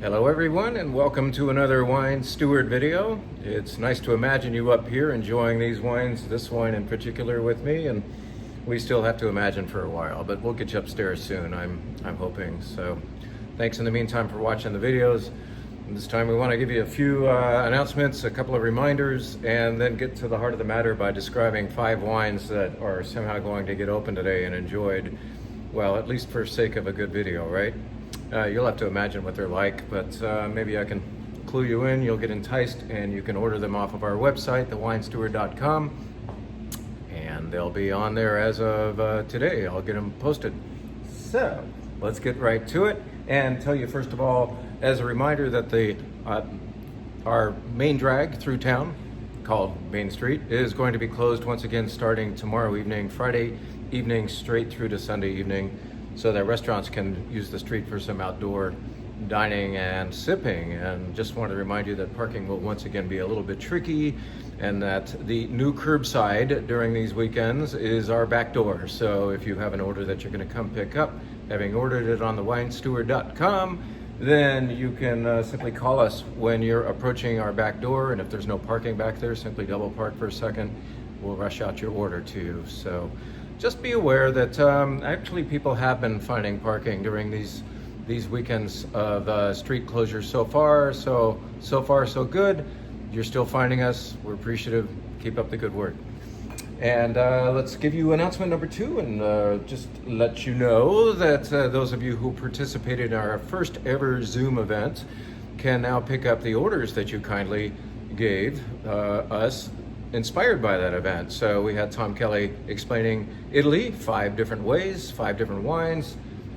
Hello everyone, and welcome to another Wine Steward video. It's nice to imagine you up here enjoying these wines, this wine in particular with me, and we still have to imagine for a while, but we'll get you upstairs soon, I'm hoping. So thanks in the meantime for watching the videos. And this time we want to give you a few announcements, a couple of reminders, and then get to the heart of the matter by describing 5 wines that are somehow going to get open today and enjoyed, well, at least for sake of a good video, right? You'll have to imagine what they're like, but maybe I can clue you in. You'll get enticed, and you can order them off of our website, theWineSteward.com, and they'll be on there as of today. I'll get them posted. So let's get right to it and tell you, first of all, as a reminder, that our main drag through town, called Main Street, is going to be closed once again starting tomorrow evening, Friday evening, straight through to Sunday evening, so that restaurants can use the street for some outdoor dining and sipping. And just want to remind you that parking will once again be a little bit tricky, and that the new curbside during these weekends is our back door. So if you have an order that you're going to come pick up, having ordered it on theWineSteward.com, then you can simply call us when you're approaching our back door, and if there's no parking back there, simply double park for a second. We'll rush out your order to you. So just be aware that actually people have been finding parking during these weekends of street closures so far. So far so good. You're still finding us. We're appreciative. Keep up the good work. And let's give you announcement number 2, and just let you know that those of you who participated in our first ever Zoom event can now pick up the orders that you kindly gave us, inspired by that event. So we had Tom Kelly explaining Italy, 5 different ways, 5 different wines,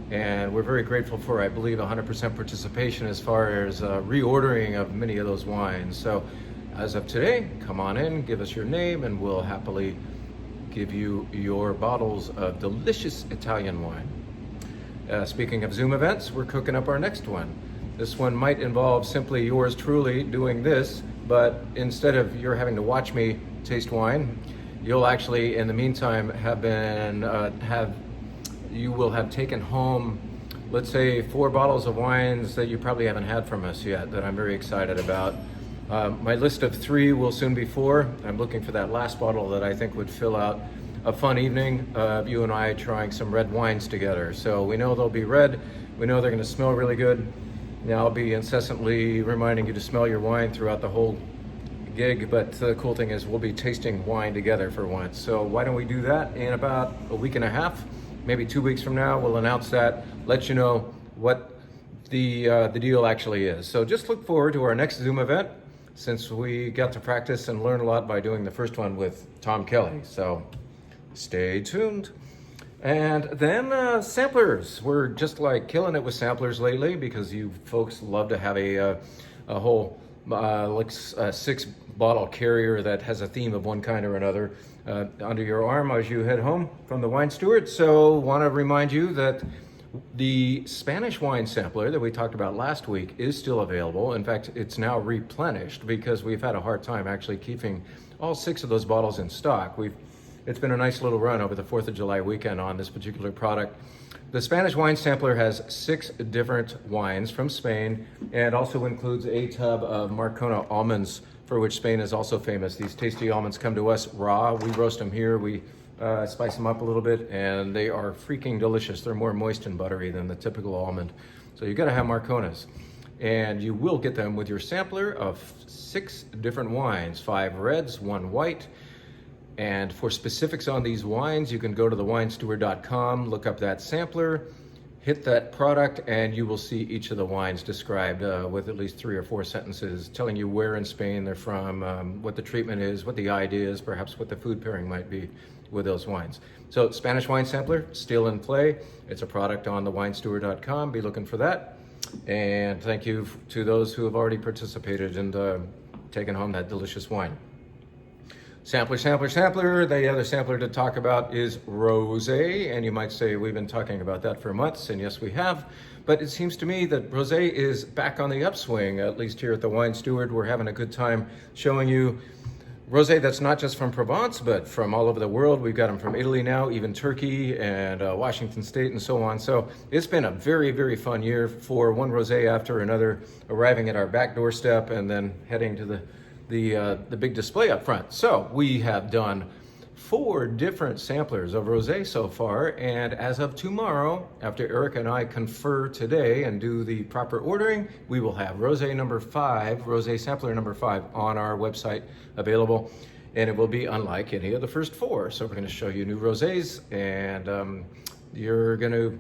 and we're very grateful for, I believe, 100% participation as far as reordering of many of those wines. So as of today, come on in, give us your name, and we'll happily give you your bottles of delicious Italian wine. Speaking of Zoom events, we're cooking up our next one. This one might involve simply yours truly doing this, but instead of you're having to watch me taste wine, you'll actually, in the meantime, you will have taken home, let's say, 4 bottles of wines that you probably haven't had from us yet, that I'm very excited about. My list of 3 will soon be 4. I'm looking for that last bottle that I think would fill out a fun evening of you and I trying some red wines together. So we know they'll be red. We know they're going to smell really good. Now I'll be incessantly reminding you to smell your wine throughout the whole gig, but the cool thing is we'll be tasting wine together for once. So why don't we do that in about a week and a half, maybe 2 weeks from now. We'll announce that, let you know what the deal actually is. So just look forward to our next Zoom event, since we got to practice and learn a lot by doing the first one with Tom Kelly. So stay tuned. And then samplers. We're just like killing it with samplers lately, because you folks love to have a whole like a 6-bottle carrier that has a theme of one kind or another under your arm as you head home from the Wine Steward. So want to remind you that the Spanish wine sampler that we talked about last week is still available. In fact, it's now replenished, because we've had a hard time actually keeping all 6 of those bottles in stock. It's been a nice little run over the 4th of July weekend on this particular product. The Spanish wine sampler has 6 different wines from Spain, and also includes a tub of Marcona almonds, for which Spain is also famous. These tasty almonds come to us raw. We roast them here. We spice them up a little bit, and they are freaking delicious. They're more moist and buttery than the typical almond. So you gotta have Marconas. And you will get them with your sampler of 6 different wines, 5 reds, 1 white. And for specifics on these wines, you can go to theWineSteward.com, look up that sampler, hit that product, and you will see each of the wines described with at least 3 or 4 sentences telling you where in Spain they're from, what the treatment is, what the idea is, perhaps what the food pairing might be with those wines. So Spanish wine sampler, still in play. It's a product on theWineSteward.com. Be looking for that. And thank you to those who have already participated and taken home that delicious wine. Sampler. The other sampler to talk about is rosé, and you might say we've been talking about that for months, and yes, we have. But it seems to me that rosé is back on the upswing. At least here at the Wine Steward, we're having a good time showing you rosé that's not just from Provence, but from all over the world. We've got them from Italy now, even Turkey and Washington State and so on. So it's been a very, very fun year for one rosé after another, arriving at our back doorstep and then heading to the big display up front. So we have done 4 different samplers of rosé so far, and as of tomorrow, after Eric and I confer today and do the proper ordering, we will have rosé number 5, rosé sampler number 5 on our website available, and it will be unlike any of the first 4. So we're going to show you new rosés, and you're going to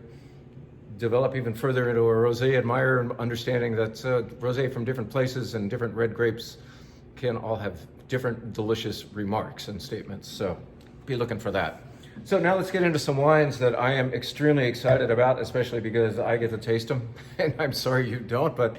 develop even further into a rosé admirer and understanding that rosé from different places and different red grapes can all have different delicious remarks and statements. So be looking for that. So now let's get into some wines that I am extremely excited about, especially because I get to taste them, and I'm sorry you don't, but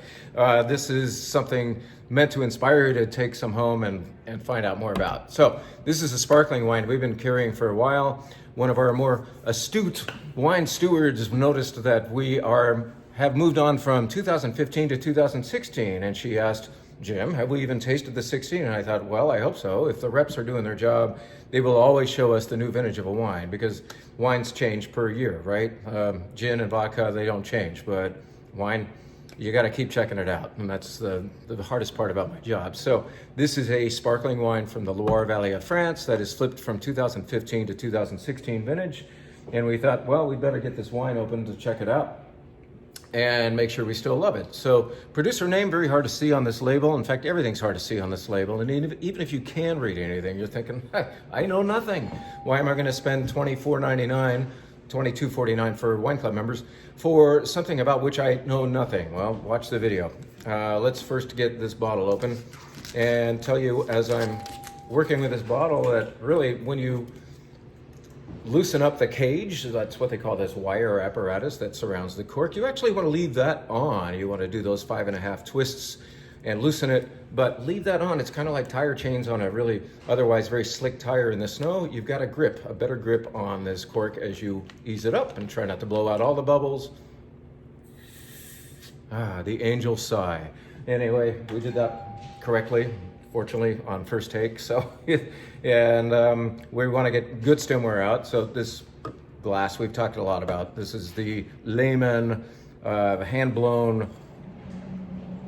this is something meant to inspire you to take some home and find out more about. So this is a sparkling wine we've been carrying for a while. One of our more astute wine stewards noticed that we have moved on from 2015 to 2016, and she asked, Jim, have we even tasted the 16? And I thought, well, I hope so. If the reps are doing their job, they will always show us the new vintage of a wine, because wines change per year, right? Gin and vodka, they don't change, but wine, you got to keep checking it out. And that's the hardest part about my job. So this is a sparkling wine from the Loire Valley of France that is flipped from 2015 to 2016 vintage. And we thought, well, we better get this wine open to check it out and make sure we still love it. So producer name, very hard to see on this label. In fact, everything's hard to see on this label. And even if you can read anything, you're thinking, I know nothing. Why am I going to spend $24.99, $22.49 for Wine Club members for something about which I know nothing? Well, watch the video. Let's first get this bottle open and tell you, as I'm working with this bottle, that really when you loosen up the cage, that's what they call this wire apparatus that surrounds the cork, you actually want to leave that on. You want to do those 5.5 twists and loosen it, but leave that on. It's kind of like tire chains on a really otherwise very slick tire in the snow. You've got a better grip on this cork as you ease it up, and try not to blow out all the bubbles. The angel sigh. Anyway, we did that correctly, fortunately, on first take. So, and we want to get good stemware out. So this glass we've talked a lot about. This is the Lehman hand-blown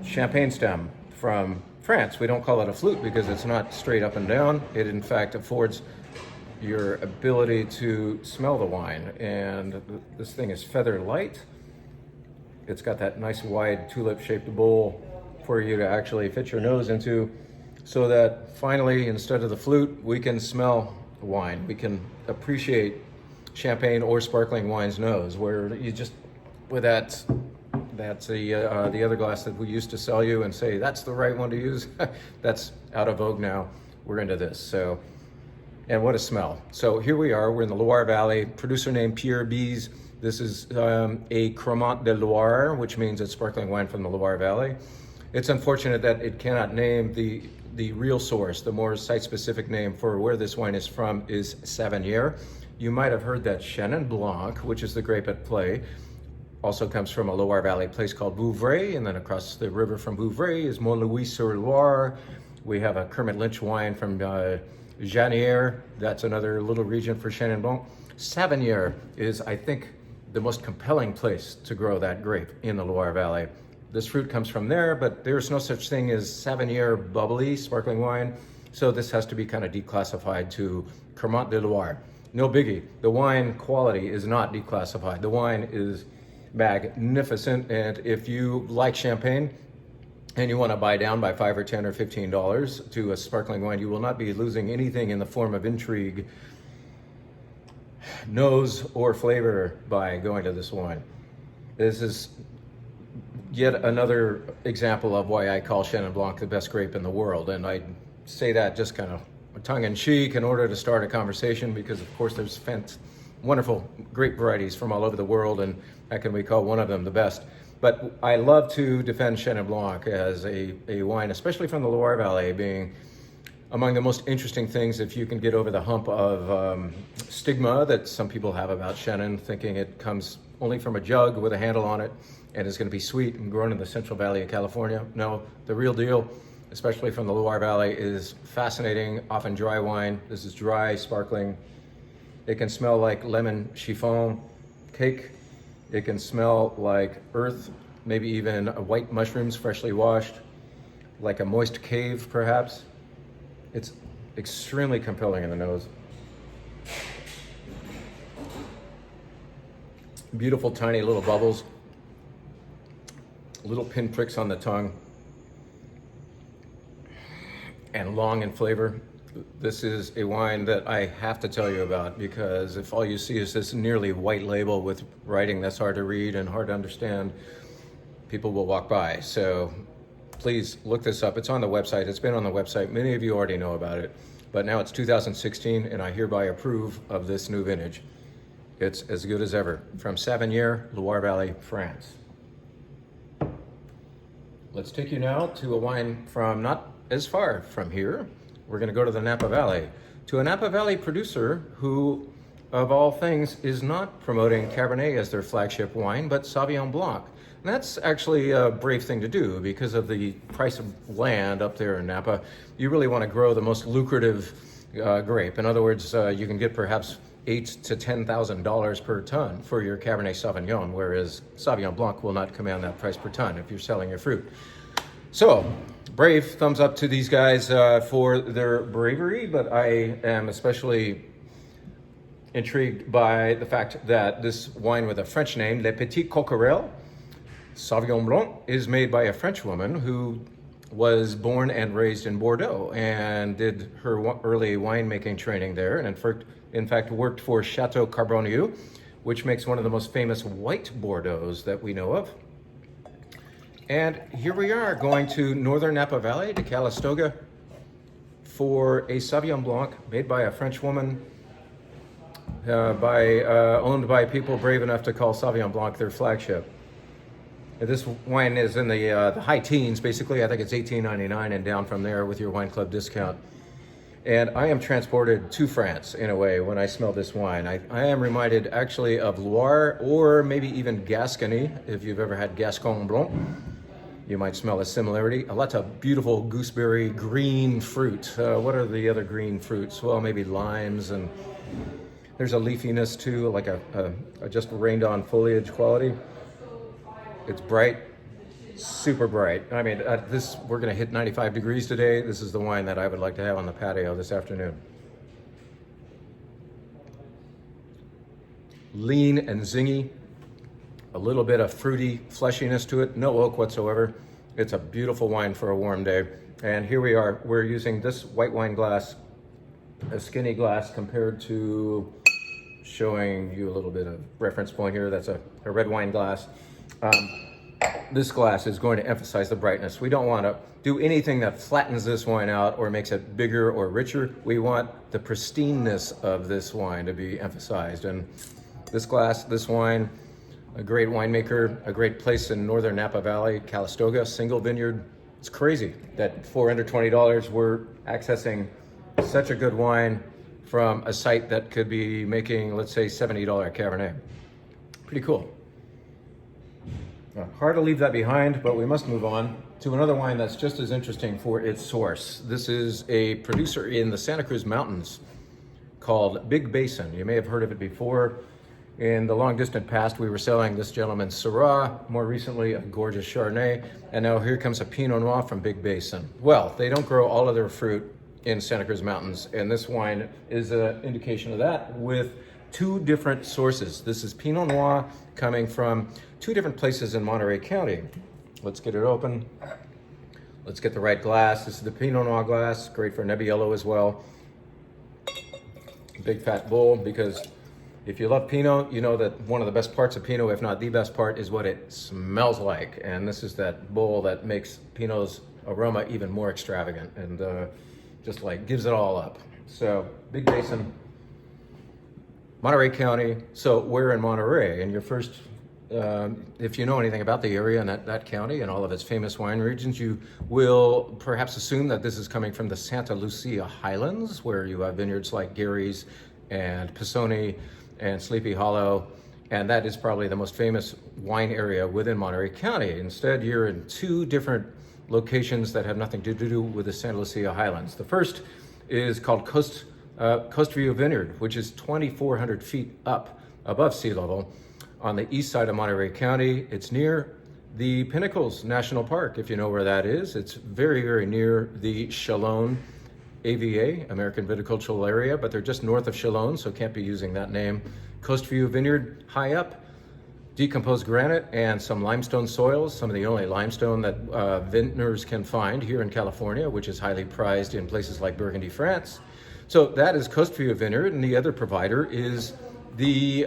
champagne stem from France. We don't call it a flute because it's not straight up and down. It in fact affords your ability to smell the wine. And this thing is feather light. It's got that nice wide tulip-shaped bowl for you to actually fit your nose into, so that finally, instead of the flute, we can smell wine. We can appreciate champagne or sparkling wine's nose, where you just, with that's the other glass that we used to sell you and say, that's the right one to use. That's out of vogue now. We're into this. So, and what a smell. So here we are, we're in the Loire Valley, producer named Pierre Bise. This is a Cremant de Loire, which means it's sparkling wine from the Loire Valley. It's unfortunate that it cannot name the real source. The more site-specific name for where this wine is from is Savagnier. You might have heard that Chenin Blanc, which is the grape at play, also comes from a Loire Valley place called Vouvray, and then across the river from Vouvray is Mont-Louis-sur-Loire. We have a Kermit Lynch wine from Janière. That's another little region for Chenin Blanc. Savagnier is, I think, the most compelling place to grow that grape in the Loire Valley. This fruit comes from there, but there's no such thing as Savagnier bubbly sparkling wine. So this has to be kind of declassified to Cremant de Loire. No biggie. The wine quality is not declassified. The wine is magnificent. And if you like champagne and you want to buy down by $5 or $10 or $15 to a sparkling wine, you will not be losing anything in the form of intrigue, nose, or flavor by going to this wine. This is yet another example of why I call Chenin Blanc the best grape in the world. And I say that just kind of tongue-in-cheek in order to start a conversation, because of course there's wonderful grape varieties from all over the world, and how can we call one of them the best? But I love to defend Chenin Blanc as a wine, especially from the Loire Valley, being among the most interesting things if you can get over the hump of stigma that some people have about Chenin, thinking it comes only from a jug with a handle on it and is going to be sweet and grown in the Central Valley of California. No, the real deal especially from the Loire Valley, is fascinating, often dry wine. This is dry, sparkling. It can smell like lemon chiffon cake. It can smell like earth, maybe even white mushrooms freshly washed, like a moist cave perhaps. It's extremely compelling in the nose. Beautiful tiny little bubbles, little pinpricks on the tongue, and long in flavor. This is a wine that I have to tell you about, because if all you see is this nearly white label with writing that's hard to read and hard to understand, people will walk by. So please look this up. It's on the website. It's been on the website. Many of you already know about it, but now it's 2016 and I hereby approve of this new vintage. It's as good as ever. From Savinier, Loire Valley, France. Let's take you now to a wine from not as far from here. We're going to go to the Napa Valley, to a Napa Valley producer who, of all things, is not promoting Cabernet as their flagship wine, but Sauvignon Blanc. And that's actually a brave thing to do because of the price of land up there in Napa. You really want to grow the most lucrative grape. In other words, you can get perhaps $8,000 to $10,000 per ton for your Cabernet Sauvignon, whereas Sauvignon Blanc will not command that price per ton if you're selling your fruit. So, brave, thumbs up to these guys for their bravery, but I am especially intrigued by the fact that this wine with a French name, Le Petit Coquerel, Sauvignon Blanc, is made by a French woman who was born and raised in Bordeaux and did her early winemaking training there, and in fact worked for Chateau Carbonieux, which makes one of the most famous white Bordeaux's that we know of. And here we are going to northern Napa Valley, to Calistoga, for a Sauvignon Blanc made by a French woman, owned by people brave enough to call Sauvignon Blanc their flagship. This wine is in the high teens, basically. I think it's $18.99 and down from there with your wine club discount. And I am transported to France in a way when I smell this wine. I am reminded actually of Loire, or maybe even Gascony, if you've ever had Gascon Blanc. You might smell a similarity. Lots of beautiful gooseberry green fruit. What are the other green fruits? Well, maybe limes, and there's a leafiness too, like a just rained on foliage quality. It's bright, super bright. I mean, we're gonna hit 95 degrees today. This is the wine that I would like to have on the patio this afternoon. Lean and zingy, a little bit of fruity fleshiness to it, no oak whatsoever. It's a beautiful wine for a warm day. And here we are, we're using this white wine glass, a skinny glass, compared to, showing you a little bit of reference point here, that's a red wine glass. This glass is going to emphasize the brightness. We don't want to do anything that flattens this wine out or makes it bigger or richer. We want the pristineness of this wine to be emphasized. And this glass, this wine, a great winemaker, a great place in northern Napa Valley, Calistoga, single vineyard. It's crazy that for under $20 we're accessing such a good wine from a site that could be making, let's say, $70 Cabernet. Pretty cool. Hard to leave that behind, but we must move on to another wine that's just as interesting for its source. This is a producer in the Santa Cruz Mountains called Big Basin. You may have heard of it before. In the long distant past, we were selling this gentleman's Syrah, more recently a gorgeous Chardonnay, and now here comes a Pinot Noir from Big Basin. Well, they don't grow all of their fruit in Santa Cruz Mountains, and this wine is an indication of that with two different sources. This is Pinot Noir coming from two different places in Monterey County. Let's get it open. Let's get the right glass. This is the Pinot Noir glass, great for Nebbiolo as well. Big fat bowl, because if you love Pinot, you know that one of the best parts of Pinot, if not the best part, is what it smells like. And this is that bowl that makes Pinot's aroma even more extravagant and just like gives it all up. So, Big Basin, Monterey County. So we're in Monterey, and your first, if you know anything about the area and that county and all of its famous wine regions, you will perhaps assume that this is coming from the Santa Lucia Highlands, where you have vineyards like Gary's and Pisoni and Sleepy Hollow, and that is probably the most famous wine area within Monterey County. Instead, you're in two different locations that have nothing to do with the Santa Lucia Highlands. The first is called Coast View Vineyard, which is 2,400 feet up above sea level on the east side of Monterey County. It's near the Pinnacles National Park, if you know where that is. It's very, very near the Chalone AVA, American Viticultural Area, but they're just north of Chalone, so can't be using that name. Coast View Vineyard, high up, decomposed granite and some limestone soils, some of the only limestone that vintners can find here in California, which is highly prized in places like Burgundy, France. So that is Coast View Vineyard, and the other provider is the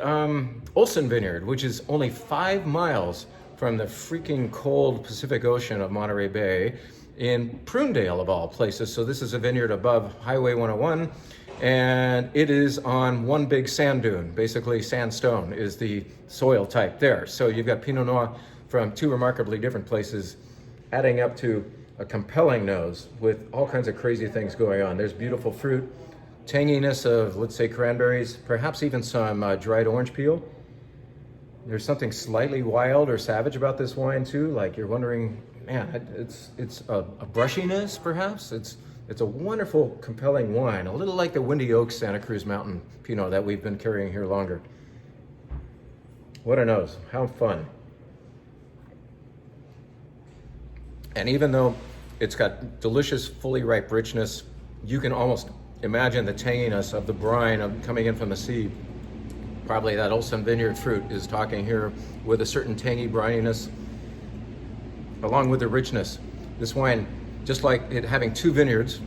Olson Vineyard, which is only 5 miles from the freaking cold Pacific Ocean of Monterey Bay in Prunedale, of all places. So this is a vineyard above Highway 101, and it is on one big sand dune. Basically, sandstone is the soil type there. So you've got Pinot Noir from 2 remarkably different places, adding up to a compelling nose with all kinds of crazy things going on. There's beautiful fruit, tanginess of, let's say, cranberries, perhaps even some dried orange peel. There's something slightly wild or savage about this wine too. Like you're wondering, man, it's a brushiness perhaps. It's a wonderful, compelling wine, a little like the Windy Oaks Santa Cruz Mountain Pinot that we've been carrying here longer. What a nose, how fun. And even though it's got delicious, fully ripe richness, you can almost imagine the tanginess of the brine coming in from the sea. Probably that Olson Vineyard fruit is talking here with a certain tangy brininess, along with the richness. This wine, just like it having 2 vineyards,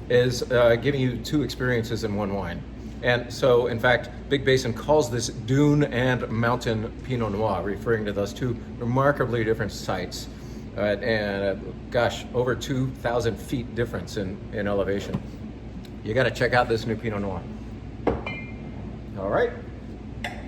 is giving you 2 experiences in one wine. And so, in fact, Big Basin calls this dune and mountain Pinot Noir, referring to those 2 remarkably different sites. Gosh, over 2,000 feet difference in elevation. You got to check out this new Pinot Noir. All right.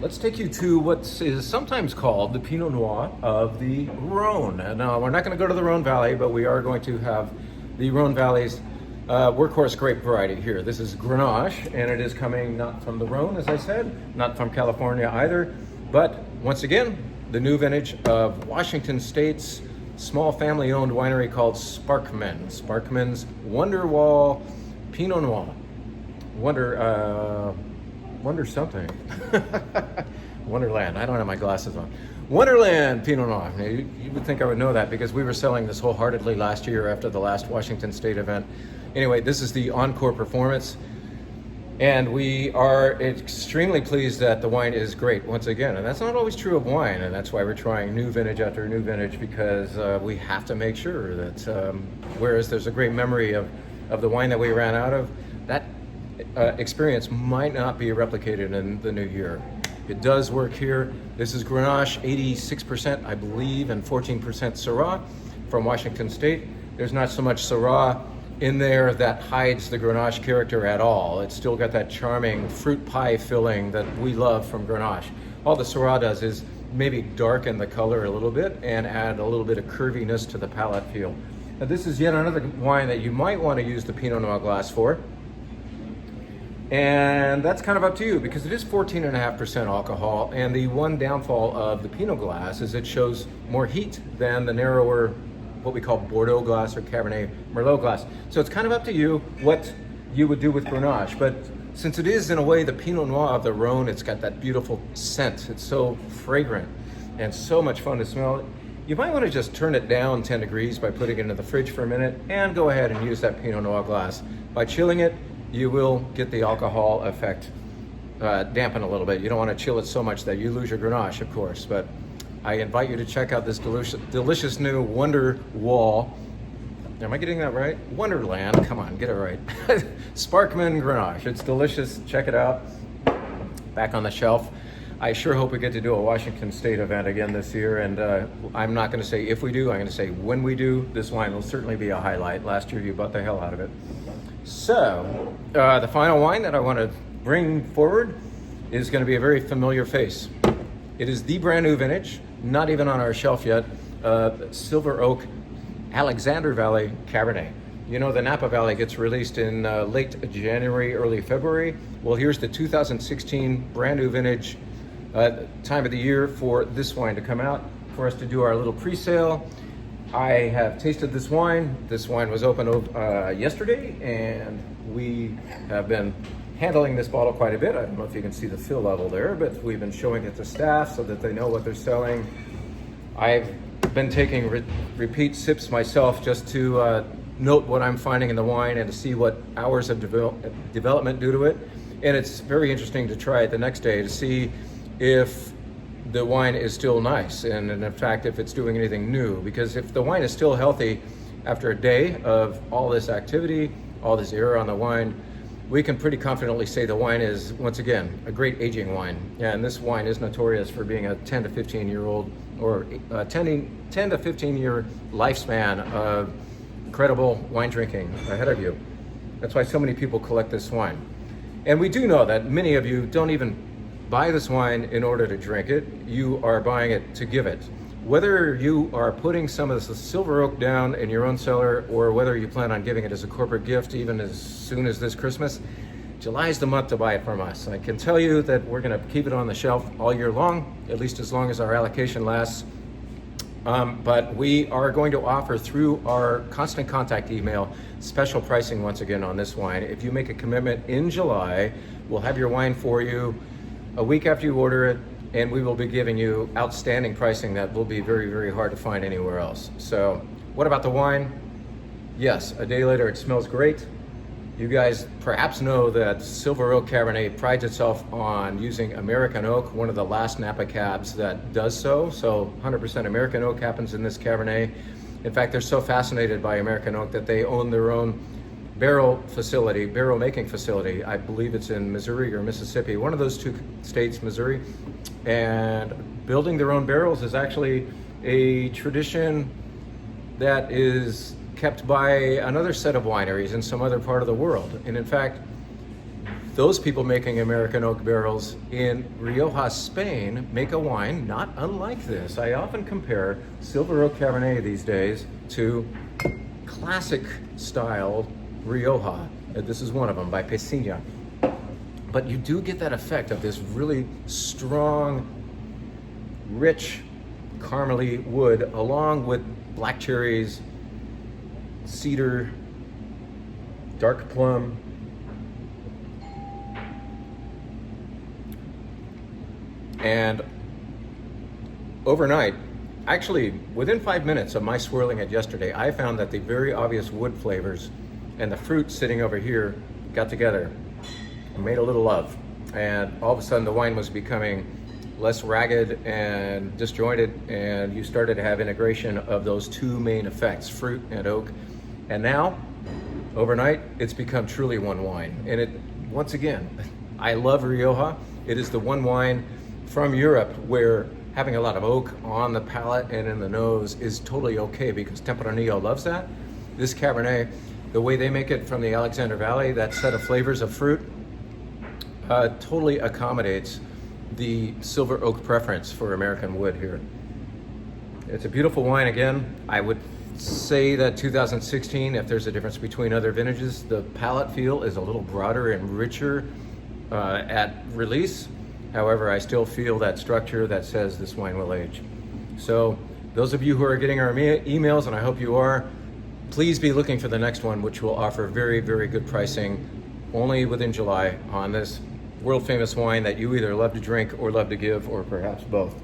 Let's take you to what is sometimes called the Pinot Noir of the Rhone. Now, we're not going to go to the Rhone Valley, but we are going to have the Rhone Valley's workhorse grape variety here. This is Grenache, and it is coming not from the Rhone, as I said, not from California either, but once again, the new vintage of Washington State's small family-owned winery called Sparkman. Sparkman's Wonderwall Pinot Noir. Wonder something. Wonderland. I don't have my glasses on. Wonderland Pinot Noir. Now, you would think I would know that because we were selling this wholeheartedly last year after the last Washington State event. Anyway, this is the encore performance, and we are extremely pleased that the wine is great once again. And that's not always true of wine, and that's why we're trying new vintage after new vintage, because we have to make sure that whereas there's a great memory of the wine that we ran out of, that experience might not be replicated in the new year. It does work here. This is Grenache, 86%, I believe, and 14% Syrah from Washington State. There's not so much Syrah in there that hides the Grenache character at all. It's still got that charming fruit pie filling that we love from Grenache. All the Syrah does is maybe darken the color a little bit and add a little bit of curviness to the palate feel. Now, this is yet another wine that you might want to use the Pinot Noir glass for. And that's kind of up to you because it is 14.5% alcohol, and the one downfall of the Pinot glass is it shows more heat than the narrower, what we call Bordeaux glass or Cabernet Merlot glass. So it's kind of up to you what you would do with Grenache, but since it is in a way the Pinot Noir of the Rhone, it's got that beautiful scent. It's so fragrant and so much fun to smell. You might want to just turn it down 10 degrees by putting it into the fridge for a minute and go ahead and use that Pinot Noir glass. By chilling it, you will get the alcohol effect dampen a little bit. You don't want to chill it so much that you lose your Grenache, of course, but I invite you to check out this delicious new Wonder Wall. Am I getting that right? Wonderland, come on, get it right. Sparkman Grenache, it's delicious, check it out. Back on the shelf. I sure hope we get to do a Washington State event again this year, and I'm not going to say if we do, I'm going to say when we do. This wine will certainly be a highlight. Last year you bought the hell out of it. So, the final wine that I want to bring forward is going to be a very familiar face. It is the brand new vintage, not even on our shelf yet, Silver Oak Alexander Valley Cabernet. You know, the Napa Valley gets released in late January, early February. Well, here's the 2016 brand new vintage time of the year for this wine to come out, for us to do our little pre-sale. I have tasted this wine. This wine was opened yesterday, and we have been handling this bottle quite a bit. I don't know if you can see the fill level there, but we've been showing it to staff so that they know what they're selling. I've been taking repeat sips myself just to note what I'm finding in the wine and to see what hours of development do to it. And it's very interesting to try it the next day to see if the wine is still nice and in fact if it's doing anything new, because if the wine is still healthy after a day of all this activity, all this error on the wine, we can pretty confidently say the wine is, once again, a great aging wine. And this wine is notorious for being a 10 to 15 year old or 10 to 15 year lifespan of incredible wine drinking ahead of you. That's why so many people collect this wine. And we do know that many of you don't even buy this wine in order to drink it. You are buying it to give it. Whether you are putting some of the silver oak down in your own cellar or whether you plan on giving it as a corporate gift even as soon as this Christmas, July is the month to buy it from us. I can tell you that we're going to keep it on the shelf all year long, at least as long as our allocation lasts. But we are going to offer through our constant contact email special pricing once again on this wine. If you make a commitment in July, we'll have your wine for you a week after you order it, and we will be giving you outstanding pricing that will be very, very hard to find anywhere else. So what about the wine? Yes, a day later it smells great. You guys perhaps know that Silver Oak Cabernet prides itself on using American oak, one of the last Napa cabs that does so. So 100% American oak happens in this Cabernet. In fact, they're so fascinated by American oak that they own their own barrel making facility. I believe it's in Missouri or Mississippi, one of those two states, Missouri. And building their own barrels is actually a tradition that is kept by another set of wineries in some other part of the world. And in fact, those people making American oak barrels in Rioja, Spain, make a wine not unlike this. I often compare Silver Oak Cabernet these days to classic style Rioja. This is one of them by Pesina. But you do get that effect of this really strong, rich, caramely wood along with black cherries, cedar, dark plum. And overnight, actually within 5 minutes of my swirling it yesterday, I found that the very obvious wood flavors and the fruit sitting over here got together and made a little love. And all of a sudden the wine was becoming less ragged and disjointed, and you started to have integration of those two main effects, fruit and oak. And now, overnight, it's become truly one wine. And it, once again, I love Rioja. It is the one wine from Europe where having a lot of oak on the palate and in the nose is totally okay because Tempranillo loves that. This Cabernet, the way they make it from the Alexander Valley, that set of flavors of fruit, totally accommodates the silver oak preference for American wood here. It's a beautiful wine again. I would say that 2016, if there's a difference between other vintages, the palate feel is a little broader and richer at release. However, I still feel that structure that says this wine will age. So those of you who are getting our emails, and I hope you are, please be looking for the next one, which will offer very, very good pricing only within July on this world famous wine that you either love to drink or love to give, or perhaps both.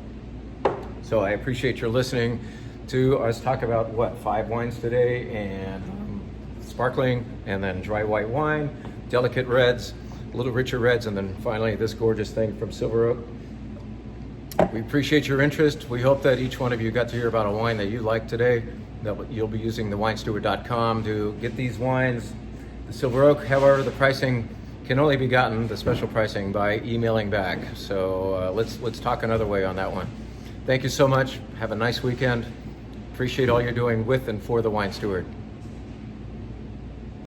So I appreciate your listening to us talk about 5 wines today, and sparkling, and then dry white wine, delicate reds, a little richer reds, and then finally this gorgeous thing from Silver Oak. We appreciate your interest. We hope that each one of you got to hear about a wine that you like today, that you'll be using the winesteward.com to get these wines. The Silver Oak, however, the pricing can only be gotten, the special pricing, by emailing back. So let's talk another way on that one. Thank you so much. Have a nice weekend. Appreciate all you're doing with and for the Wine Steward.